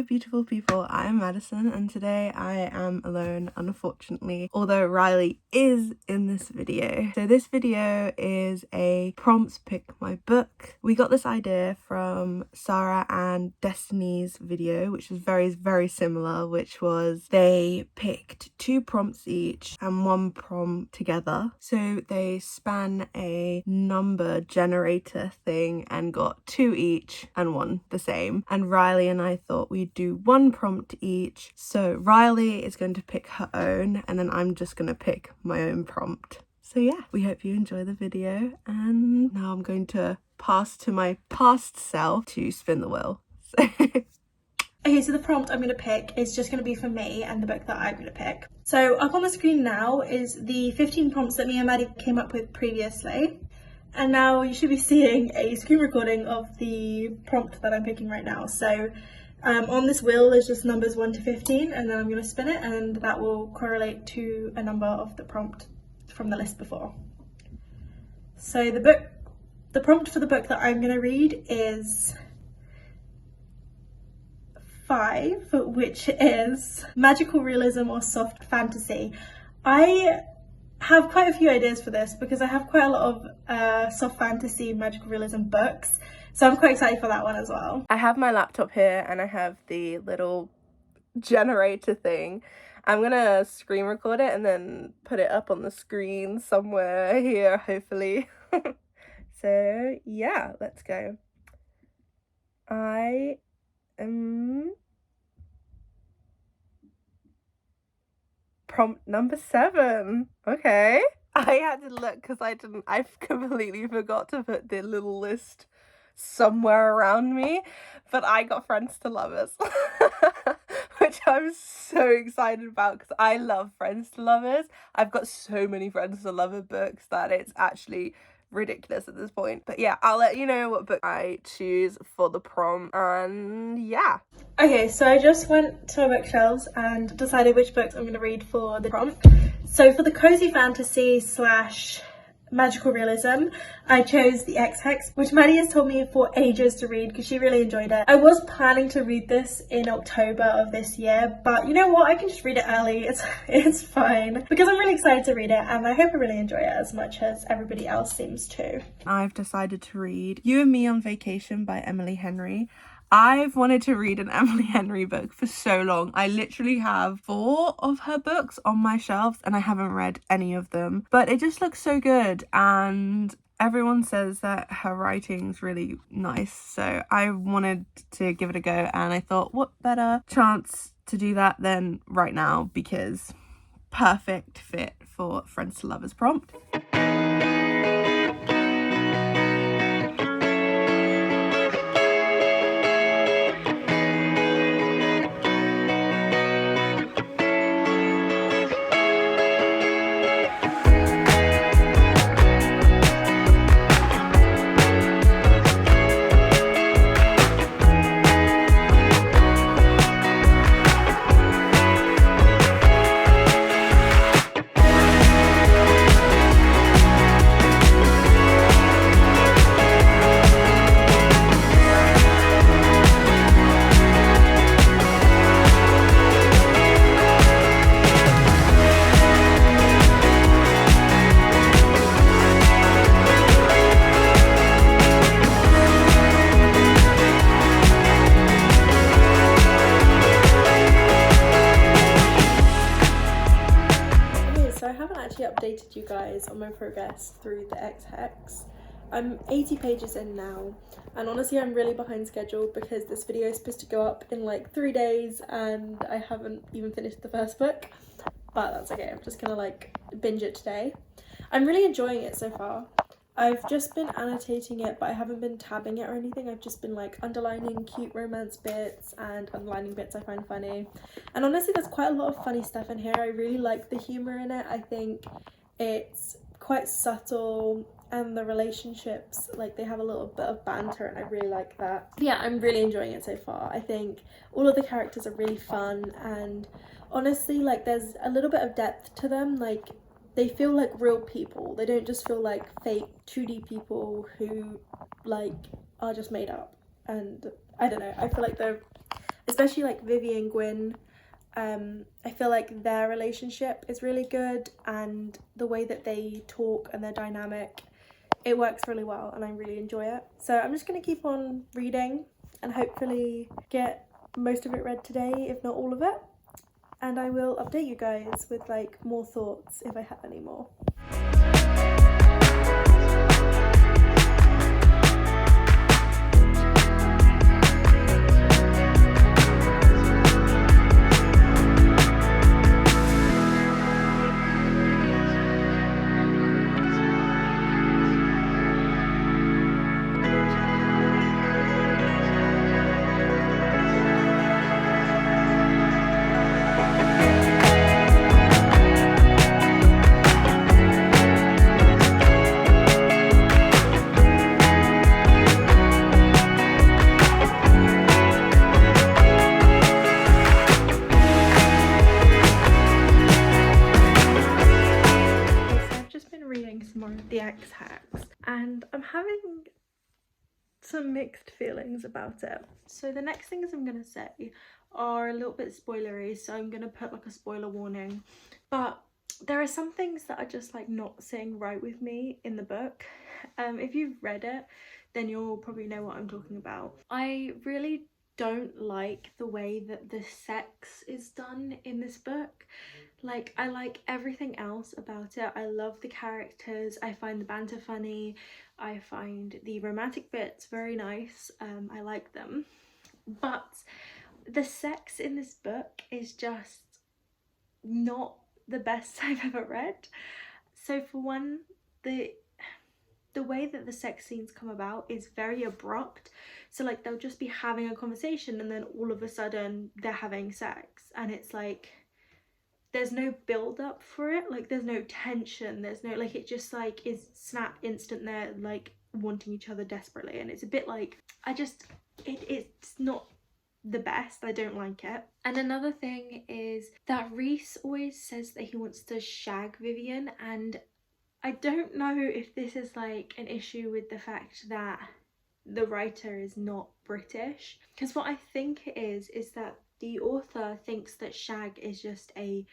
beautiful people, I'm Maddison and today I am alone, unfortunately, although Rhylie is in this video. So this video is a prompts pick my book. We got this idea from Sarah and Destiny's video, which was very similar, which was they picked 2 prompts each and 1 prompt together. So they span a number generator thing and got 2 each and 1 the same. And Rhylie and I thought we'd do 1 prompt each. So Rhylie is going to pick her own and then I'm just going to pick my own prompt. So yeah, we hope you enjoy the video, and now I'm going to pass to my past self to spin the wheel. Okay, so the prompt I'm going to pick is just going to be for me and the book that I'm going to pick. So up on the screen now is the 15 prompts that me and Maddie came up with previously. And now you should be seeing a screen recording of the prompt that I'm picking right now. So on this wheel there's just numbers 1 to 15, and then I'm going to spin it and that will correlate to a number of the prompt from the list before. So the prompt for the book that I'm going to read is 5, which is magical realism or soft fantasy. I have quite a few ideas for this because I have quite a lot of soft fantasy magical realism books, so I'm quite excited for that one as well. I have my laptop here and I have the little generator thing. I'm gonna screen record it and then put it up on the screen somewhere here, hopefully. So yeah, let's go. I am prompt number 7. Okay. I had to look because I completely forgot to put the little list somewhere around me, but I got Friends to Lovers, which I'm so excited about because I love Friends to Lovers. I've got so many Friends to Lover books that it's actually ridiculous at this point. But yeah, I'll let you know what book I choose for the prompt, and yeah. Okay, so I just went to my bookshelves and decided which books I'm going to read for the prompt. So for the cozy fantasy slash magical realism, I chose The Ex-Hex, which Maddie has told me for ages to read because she really enjoyed it. I was planning to read this in October of this year, but you know what, I can just read it early. It's fine because I'm really excited to read it and I hope I really enjoy it as much as everybody else seems to. I've decided to read You and Me on Vacation by Emily Henry. I've wanted to read an Emily Henry book for so long. I literally have 4 of her books on my shelves and I haven't read any of them, but it just looks so good and everyone says that her writing's really nice, so I wanted to give it a go, and I thought what better chance to do that than right now, because perfect fit for Friends to Lovers prompt. Updated you guys on my progress through The Ex-Hex. I'm 80 pages in now, and honestly I'm really behind schedule because this video is supposed to go up in like 3 days and I haven't even finished the first book, but that's okay. I'm just gonna like binge it today. I'm really enjoying it so far. I've just been annotating it, but I haven't been tabbing it or anything. I've just been like underlining cute romance bits and underlining bits I find funny. And honestly, there's quite a lot of funny stuff in here. I really like the humour in it. I think it's quite subtle and the relationships, like they have a little bit of banter and I really like that. Yeah, I'm really enjoying it so far. I think all of the characters are really fun and honestly, like there's a little bit of depth to them. Like they feel like real people. They don't just feel like fake 2D people who like are just made up. And I don't know, I feel like especially like Vivi and Gwyn. I feel like their relationship is really good, and the way that they talk and their dynamic, it works really well and I really enjoy it. So I'm just going to keep on reading and hopefully get most of it read today, if not all of it. And I will update you guys with like more thoughts if I have any more. The X hacks, and I'm having some mixed feelings about it. So the next things I'm gonna say are a little bit spoilery, so I'm gonna put like a spoiler warning, but there are some things that are just like not sitting right with me in the book. If you've read it, then you'll probably know what I'm talking about. I really don't like the way that the sex is done in this book. Like, I like everything else about it. I love the characters, I find the banter funny, I find the romantic bits very nice. I like them, but the sex in this book is just not the best I've ever read. So for one, the way that the sex scenes come about is very abrupt. So like they'll just be having a conversation and then all of a sudden they're having sex, and it's like there's no build up for it, like there's no tension, there's no like, it just like is snap instant, they're like wanting each other desperately, and it's a bit like it's not the best. I don't like it. And another thing is that Rhys always says that he wants to shag Vivian, and I don't know if this is like an issue with the fact that the writer is not British, because what I think it is that the author thinks that shag is just a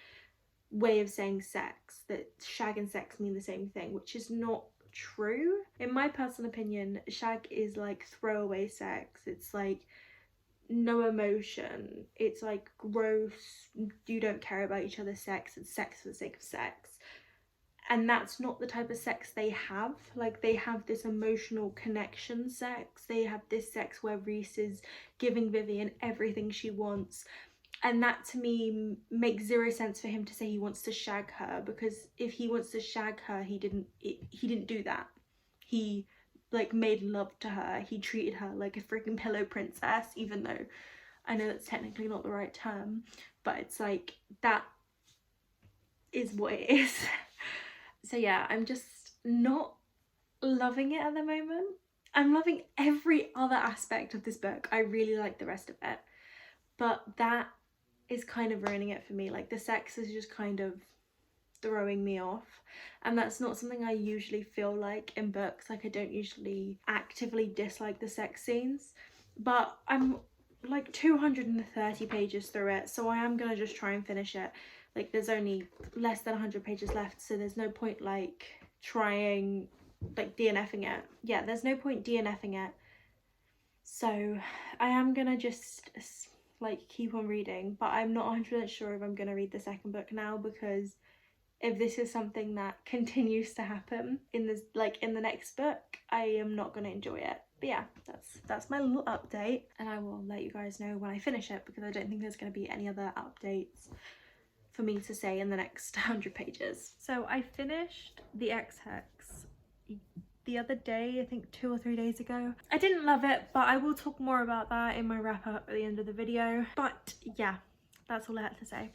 way of saying sex, that shag and sex mean the same thing, which is not true. In my personal opinion, shag is like throwaway sex. It's like no emotion, it's like gross, you don't care about each other's sex, it's sex for the sake of sex. And that's not the type of sex they have. Like, they have this emotional connection sex, they have this sex where Rhys is giving Vivian everything she wants, and that to me makes zero sense for him to say he wants to shag her, because if he wants to shag her, he didn't do that. He like made love to her, he treated her like a freaking pillow princess, even though I know that's technically not the right term, but it's like that is what it is. So yeah, I'm just not loving it at the moment. I'm loving every other aspect of this book. I really like the rest of it, but that is kind of ruining it for me. Like, the sex is just kind of throwing me off, and that's not something I usually feel like in books. Like, I don't usually actively dislike the sex scenes, but I'm like 230 pages through it, so I am gonna just try and finish it. Like, there's only less than 100 pages left, so there's no point like trying like DNFing it. Yeah, there's no point DNFing it, so I am gonna just like keep on reading, but I'm not 100% sure if I'm gonna read the second book now, because if this is something that continues to happen in this, like in the next book, I am not gonna enjoy it. But yeah, that's my little update, and I will let you guys know when I finish it, because I don't think there's gonna be any other updates for me to say in the next 100 pages. So I finished the X-Hex the other day, I think 2 or 3 days ago. I didn't love it, but I will talk more about that in my wrap up at the end of the video. But yeah, that's all I had to say.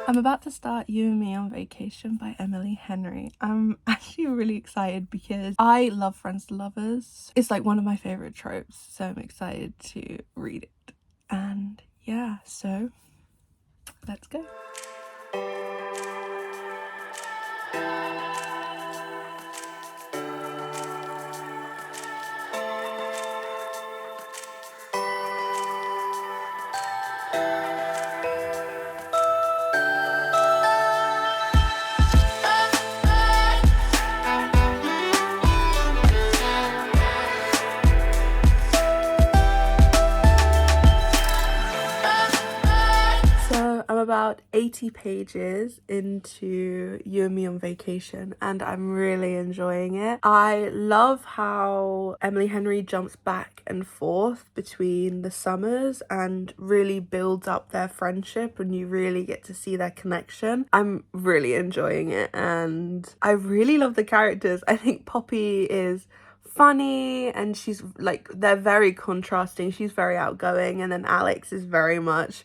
I'm about to start You and Me on Vacation by Emily Henry. I'm actually really excited because I love Friends to Lovers. It's like one of my favourite tropes, so I'm excited to read it. And yeah, so let's go. about 80 pages into You and Me on Vacation, and I'm really enjoying it. I love how Emily Henry jumps back and forth between the summers and really builds up their friendship, and you really get to see their connection. I'm really enjoying it, and I really love the characters. I think Poppy is funny, and she's like, they're very contrasting. She's very outgoing, and then Alex is very much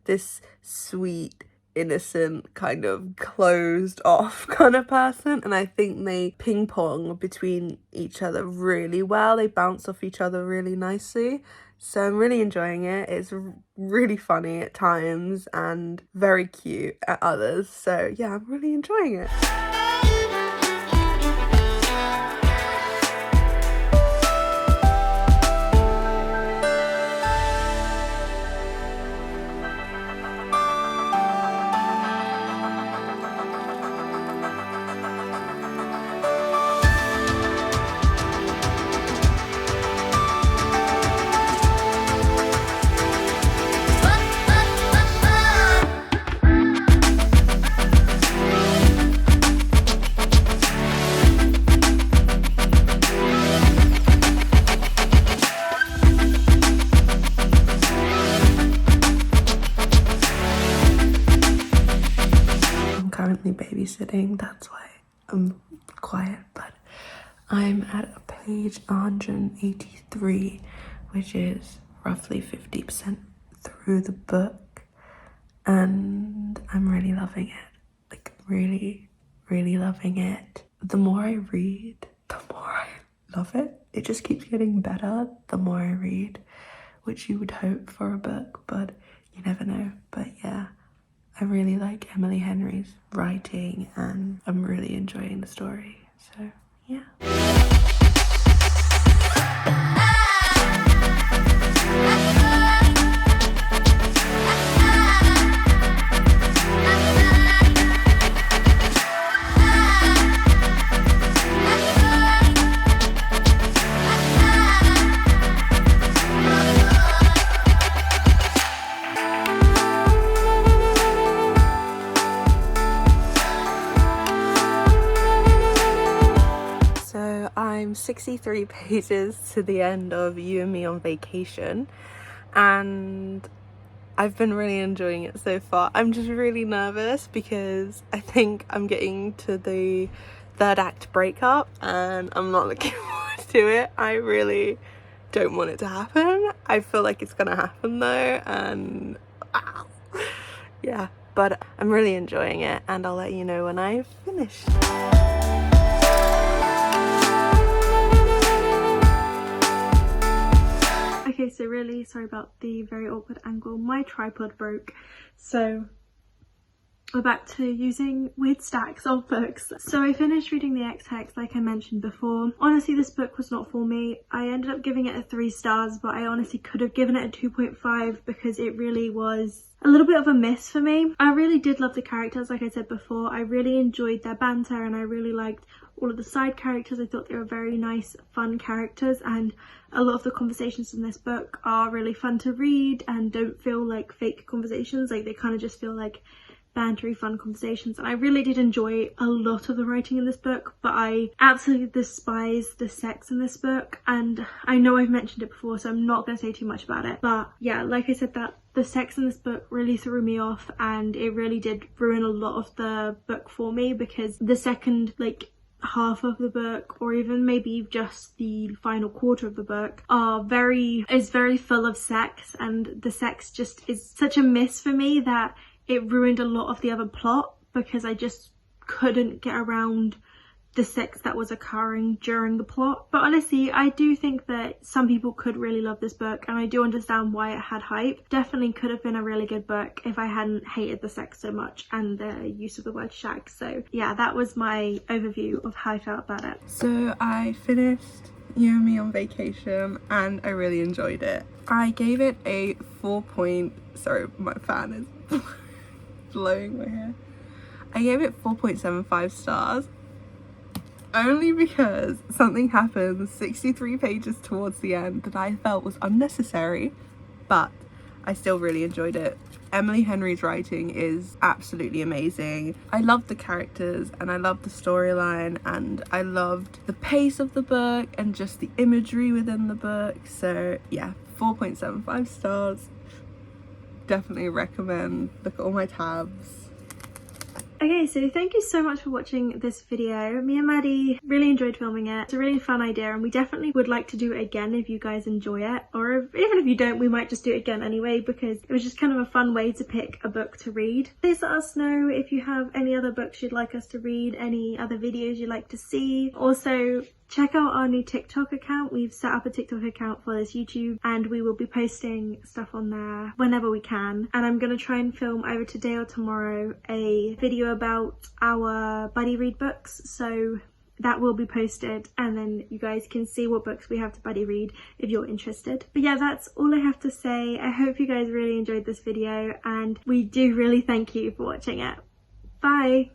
this sweet, innocent, kind of closed off kind of person, and I think they ping pong between each other really well. They bounce off each other really nicely, so I'm really enjoying it. It's really funny at times and very cute at others, so yeah, I'm really enjoying it. Currently babysitting, that's why I'm quiet, but I'm at a page 183, which is roughly 50% through the book, and I'm really loving it. Like, really, really loving it. The more I read, the more I love it. It just keeps getting better the more I read, which you would hope for a book, but you never know. But yeah, I really like Emily Henry's writing, and I'm really enjoying the story, so yeah. I'm 63 pages to the end of You and Me on Vacation, and I've been really enjoying it so far. I'm just really nervous because I think I'm getting to the third act breakup, and I'm not looking forward to it. I really don't want it to happen. I feel like it's gonna happen though, and yeah, but I'm really enjoying it, and I'll let you know when I've finished. Okay, so really sorry about the very awkward angle. My tripod broke, so we're back to using weird stacks of books. So I finished reading the X-Hex like I mentioned before. Honestly, this book was not for me. I ended up giving it a 3 stars, but I honestly could have given it a 2.5 because it really was a little bit of a miss for me. I really did love the characters, like I said before. I really enjoyed their banter, and I really liked all of the side characters. I thought they were very nice, fun characters, and a lot of the conversations in this book are really fun to read and don't feel like fake conversations. Like, they kind of just feel like bantery, fun conversations, and I really did enjoy a lot of the writing in this book, but I absolutely despise the sex in this book, and I know I've mentioned it before, so I'm not going to say too much about it. But yeah, like I said, that the sex in this book really threw me off, and it really did ruin a lot of the book for me, because the second half of the book, or even maybe just the final quarter of the book, is very full of sex, and the sex just is such a miss for me that it ruined a lot of the other plot, because I just couldn't get around the sex that was occurring during the plot. But honestly, I do think that some people could really love this book, and I do understand why it had hype. Definitely could have been a really good book if I hadn't hated the sex so much and the use of the word shag. So yeah, that was my overview of how I felt about it. So I finished You and Me on Vacation, and I really enjoyed it. I gave it a 4. Sorry, my fan is blowing my hair. I gave it 4.75 stars, only because something happened 63 pages towards the end that I felt was unnecessary, but I still really enjoyed it. Emily Henry's writing is absolutely amazing. I loved the characters and I loved the storyline and I loved the pace of the book and just the imagery within the book. So yeah, 4.75 stars. Definitely recommend. Look at all my tabs. Okay, so thank you so much for watching this video. Me and Maddie really enjoyed filming it. It's a really fun idea and we definitely would like to do it again if you guys enjoy it. Or even if you don't, we might just do it again anyway because it was just kind of a fun way to pick a book to read. Please let us know if you have any other books you'd like us to read, any other videos you'd like to see. Also, check out our new TikTok account. We've set up a TikTok account for this YouTube and we will be posting stuff on there whenever we can. And I'm going to try and film either today or tomorrow a video about our buddy read books. So that will be posted and then you guys can see what books we have to buddy read if you're interested. But yeah, that's all I have to say. I hope you guys really enjoyed this video and we do really thank you for watching it. Bye!